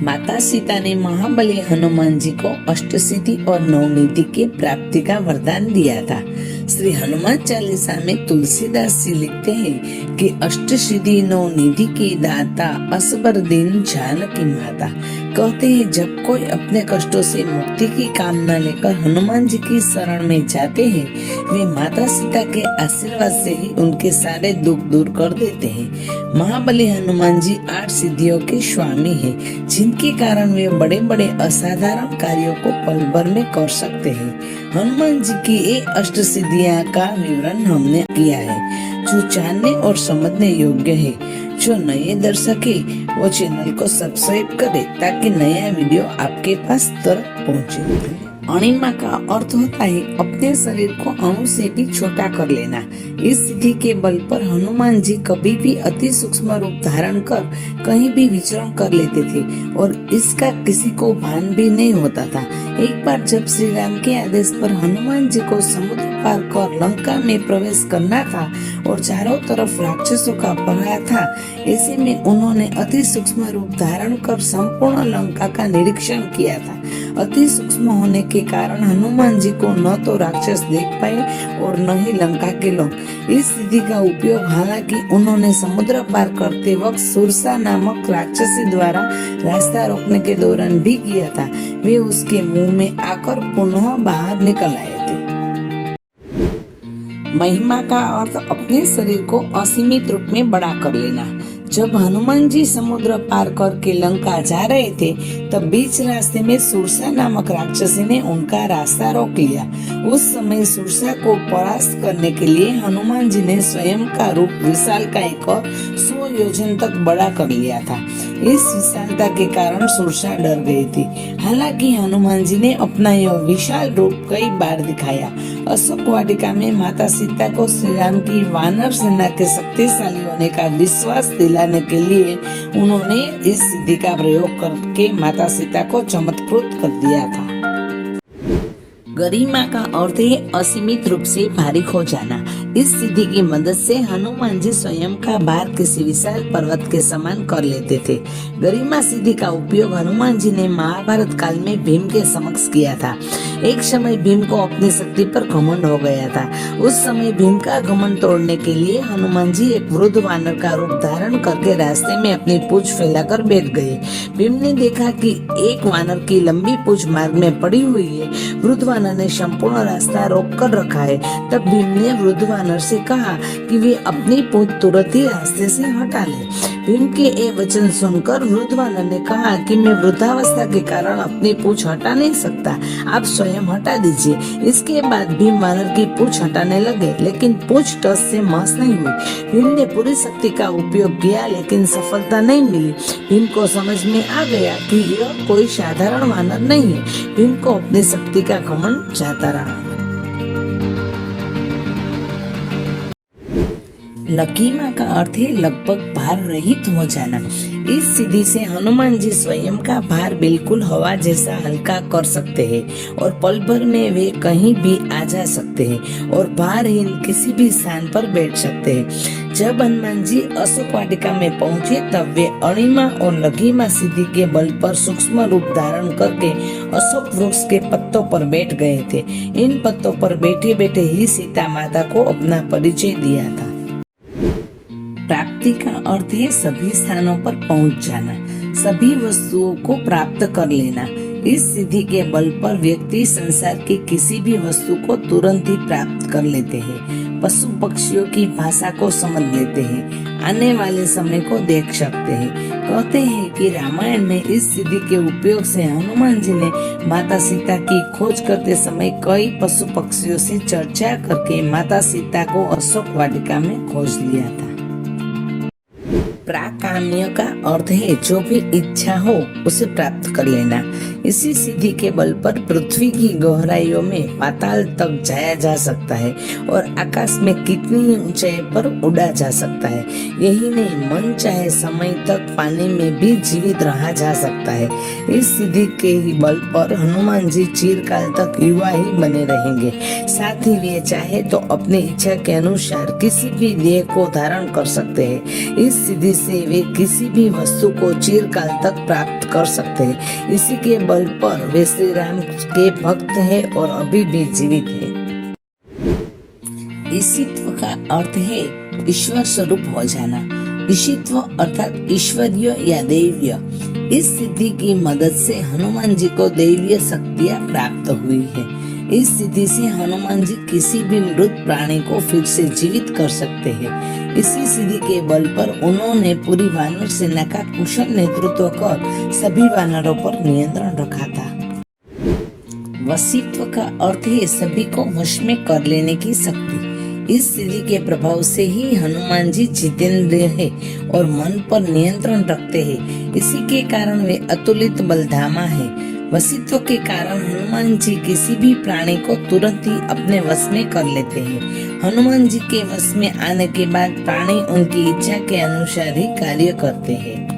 माता सीता ने महाबली हनुमान जी को अष्टसिद्धि और नवनिधि की प्राप्ति का वरदान दिया था। श्री हनुमान चालीसा में तुलसीदास जी लिखते हैं कि अष्टसिद्धि नवनिधि की दाता असबर दीन जानकी माता। कहते हैं जब कोई अपने कष्टों से मुक्ति की कामना लेकर हनुमान जी की शरण में जाते हैं, वे माता सीता के आशीर्वाद से ही उनके सारे दुख दूर कर देते हैं। महाबली हनुमान जी 8 सिद्धियों के स्वामी हैं, जिनके कारण वे बड़े बड़े असाधारण कार्यों को पल भर में कर सकते हैं। हनुमान जी की ये अष्ट सिद्धियां का विवरण हमने किया है, जो जानने और समझने योग्य है। जो नए दर्शक है वो चैनल को सब्सक्राइब करे ताकि नया वीडियो आपके पास तुरंत पहुंचे। अणिमा का अर्थ होता है अपने शरीर को अणु से भी छोटा कर लेना। इस सिद्धि के बल पर हनुमान जी कभी भी अति सूक्ष्म रूप धारण कर कहीं भी विचरण कर लेते थे और इसका किसी को भान भी नहीं होता था। एक बार जब श्री राम के आदेश पर हनुमान जी को समुद्र पार कर लंका में प्रवेश करना था और चारों तरफ राक्षसों का पहरा था, ऐसे में उन्होंने अति सूक्ष्म रूप धारण कर संपूर्ण लंका का निरीक्षण किया था। अति सूक्ष्म होने के कारण हनुमान जी को न तो राक्षस देख पाए और न ही लंका के लोग। इस सिद्धि का उपयोग हालांकि उन्होंने समुद्र पार करते वक्त सुरसा नामक राक्षसी द्वारा रास्ता रोकने के दौरान भी किया था। वे उसके मुंह में आकर पुनः बाहर निकल आए थे। महिमा का अर्थ अपने शरीर को असीमित रूप में बड़ा कर लेना। जब हनुमान जी समुद्र पार करके लंका जा रहे थे, तब बीच रास्ते में सुरसा नामक राक्षसी ने उनका रास्ता रोक लिया। उस समय सुरसा को परास्त करने के लिए हनुमान जी ने स्वयं का रूप विशालकाय को 100 योजन तक बड़ा कर लिया था। इस विशालता के कारण सुरसा डर गई थी। हालांकि हनुमान जी ने अपना यह विशाल रूप कई बार दिखाया। अशोक वाटिका में माता सीता को श्री राम की वानर सेना के शक्तिशाली होने का विश्वास दिलाने के लिए उन्होंने इस सिद्धि का प्रयोग करके माता सीता को चमत्कृत कर दिया था। गरिमा का अर्थ है असीमित रूप से भारी हो जाना। इस सिद्धि की मदद से हनुमान जी स्वयं का भार किसी विशाल पर्वत के समान कर लेते थे। गरिमा सिद्धि का उपयोग हनुमान जी ने महाभारत काल में भीम के समक्ष किया था। एक समय भीम को अपनी शक्ति पर घमंड हो गया था। उस समय भीम का घमंड तोड़ने के लिए हनुमान जी एक वृद्ध वानर का रूप धारण करके रास्ते में अपनी पूंछ फैलाकर बैठ गए। भीम ने देखा कि एक वानर की लंबी पूंछ मार्ग में पड़ी हुई है। वृद्ध वानर ने संपूर्ण रास्ता रोक कर रखा है। तब भीम ने वृद्ध वानर से कहा कि वे अपनी पूंछ तुरंत ही रास्ते से हटा ले। भीम के ये वचन सुनकर वृद्ध वानर ने कहा कि मैं वृद्धावस्था के कारण अपनी पूंछ हटा नहीं सकता, आप स्वयं हटा दीजिए। इसके बाद भीम वानर की पूंछ हटाने लगे, लेकिन पूंछ टस से मस नहीं हुई। भीम ने पूरी शक्ति का उपयोग किया, लेकिन सफलता नहीं मिली। भीम को समझ में आ गया कि यह कोई साधारण वानर नहीं है। भीम को अपनी शक्ति का घमंड जाता रहा। लकीमा का अर्थ है लगभग भार रहित हो जाना। इस सिद्धि से हनुमान जी स्वयं का भार बिल्कुल हवा जैसा हल्का कर सकते हैं और पल भर में वे कहीं भी आ जा सकते हैं और भारहीन किसी भी स्थान पर बैठ सकते हैं। जब हनुमान जी अशोक वाटिका में पहुंचे, तब वे अणिमा और लघिमा सिद्धि के बल पर सूक्ष्म रूप धारण करके अशोक वृक्ष के पत्तों पर बैठ गए थे। इन पत्तों पर बैठे बैठे ही सीता माता को अपना परिचय दिया था। प्राप्ति का अर्थ है सभी स्थानों पर पहुंच जाना, सभी वस्तुओं को प्राप्त कर लेना। इस सिद्धि के बल पर व्यक्ति संसार की किसी भी वस्तु को तुरंत ही प्राप्त कर लेते हैं, पशु पक्षियों की भाषा को समझ लेते हैं, आने वाले समय को देख सकते हैं। कहते हैं कि रामायण में इस सिद्धि के उपयोग से हनुमान जी ने माता सीता की खोज करते समय कई पशु पक्षियों से चर्चा करके माता सीता को अशोक वाटिका में खोज लिया था। प्राकाम्य का अर्थ है जो भी इच्छा हो उसे प्राप्त कर लेना। इसी सिद्धि के बल पर पृथ्वी की गहराइयों में पाताल तक जाया जा सकता है और आकाश में कितनी ही ऊंचाई पर उड़ा जा सकता है। यही नहीं, मन चाहे समय तक पानी में भी जीवित रहा जा सकता है। इस सिद्धि के ही बल पर हनुमान जी चिरकाल तक युवा ही बने रहेंगे। साथ ही वे चाहे तो अपनी इच्छा के अनुसार किसी भी देह को धारण कर सकते हैं। इस सिद्धि से वे किसी भी वस्तु को चिरकाल तक प्राप्त कर सकते हैं। इसी के बल पर वे श्री राम के भक्त हैं और अभी भी जीवित हैं। ईशित्व का अर्थ है ईश्वर स्वरूप हो जाना। ईशित्व अर्थात ईश्वरीय या दैवीय। इस सिद्धि की मदद से हनुमान जी को दैवीय शक्तियां प्राप्त हुई है। इस सिद्धि से हनुमान जी किसी भी मृत प्राणी को फिर से जीवित कर सकते हैं। इसी सिद्धि के बल पर उन्होंने पूरी वानर सेना का कुशल नेतृत्व कर सभी वानरों पर नियंत्रण रखा था। वशित्व का अर्थ है सभी को वश में कर लेने की शक्ति। इस सिद्धि के प्रभाव से ही हनुमान जी जितेंद्रिय है और मन पर नियंत्रण रखते हैं। इसी के कारण वे अतुलित बलधामा है। वशित्व के कारण हनुमान जी किसी भी प्राणी को तुरंत ही अपने वश में कर लेते हैं। हनुमान जी के वश में आने के बाद प्राणी उनकी इच्छा के अनुसार ही कार्य करते हैं।